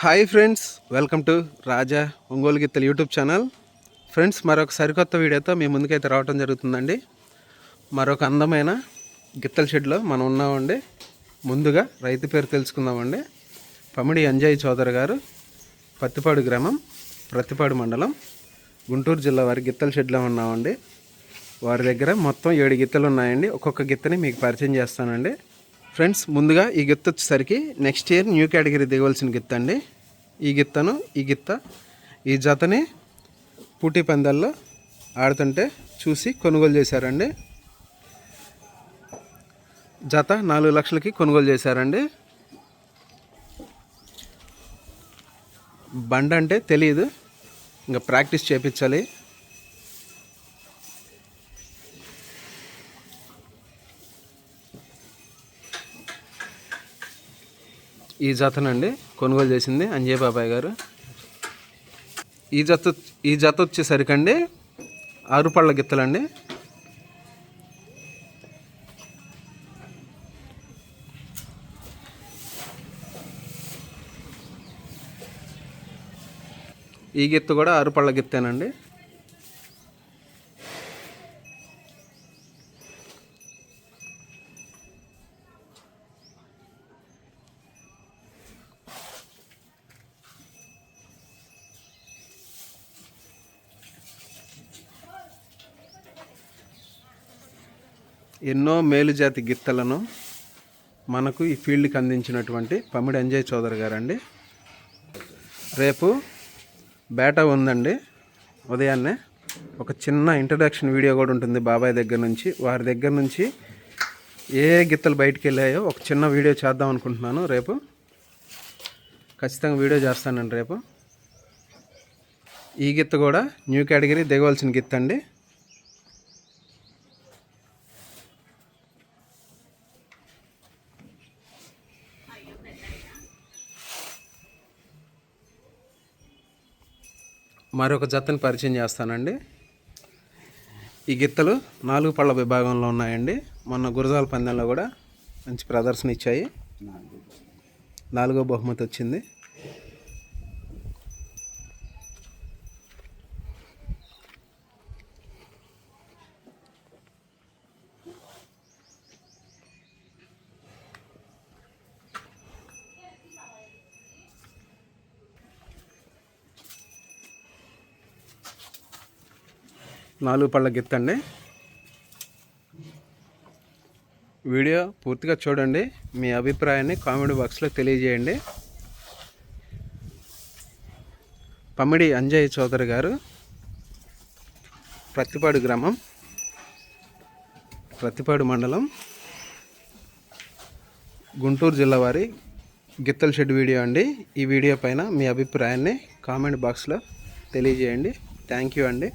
Hi friends, welcome to రాజా ఒంగోలు గిత్తలు YouTube channel. Friends, మరొక సరికొత్త వీడియోతో మీ ముందుకైతే రావడం జరుగుతుందండి. మరొక అందమైన గిత్తల షెడ్లో మనం ఉన్నామండి. ముందుగా రైతు పేరు తెలుసుకుందామండి. పమిడి అంజయ్ చౌదరి గారు, పత్తిపాడు గ్రామం, ప్రత్తిపాడు మండలం, గుంటూరు జిల్లా వారి గిత్తల షెడ్లో ఉన్నామండి. వారి దగ్గర మొత్తం 7 గిత్తలు ఉన్నాయండి. ఒక్కొక్క గిత్తని మీకు పరిచయం చేస్తానండి. ఫ్రెండ్స్, ముందుగా ఈ గిత్త వచ్చేసరికి నెక్స్ట్ ఇయర్ న్యూ కేటగిరీ దిగవలసిన గిత్త అండి. ఈ జతని పూటీ పందాల్లో ఆడుతుంటే చూసి కొనుగోలు చేశారండి. జత 4 లక్షలకి కొనుగోలు చేశారండి. బండ అంటే తెలియదు, ఇంకా ప్రాక్టీస్ చేయించాలి. ఈ జతనండి కొనుగోలు చేసింది అంజయ్ బాబాయ్ గారు. ఈ జత వచ్చేసరికండి 6 పళ్ళ గిత్తలండి. ఈ గిత్త కూడా 6 పళ్ళ గిత్తేనండి. ఎన్నో మేలుజాతి గిత్తలను మనకు ఈ ఫీల్డ్కి అందించినటువంటి పమిడి అంజయ్ చౌదరి గారండి. రేపు బేటా ఉందండి. ఉదయాన్నే ఒక చిన్న ఇంట్రడక్షన్ వీడియో కూడా ఉంటుంది బాబాయ్ దగ్గర నుంచి. వారి దగ్గర నుంచి ఏ గిత్తలు బయటికి వెళ్ళాయో ఒక చిన్న వీడియో చేద్దాం అనుకుంటున్నాను. రేపు ఖచ్చితంగా వీడియో చేస్తానండి. రేపు ఈ గిత్త కూడా న్యూ కేటగిరీ దిగవలసిన గిత్త అండి. మరొక జతని పరిచయం చేస్తానండి. ఈ గిత్తలు 4 పళ్ళ విభాగంలో ఉన్నాయండి. మొన్న గురజాల పందెంలో కూడా మంచి ప్రదర్శన ఇచ్చాయి. 4వ బహుమతి వచ్చింది. నాలుగు పళ్ళ గిత్తండి. వీడియో పూర్తిగా చూడండి. మీ అభిప్రాయాన్ని కామెంట్ బాక్స్లో తెలియజేయండి. పమిడి అంజయ్ చౌదరి గారు, ప్రత్తిపాడు గ్రామం, ప్రత్తిపాడు మండలం, గుంటూరు జిల్లా వారి గిత్తల షెడ్ వీడియో అండి. ఈ వీడియో పైన మీ అభిప్రాయాన్ని కామెంట్ బాక్స్లో తెలియజేయండి. థ్యాంక్ యూ అండి.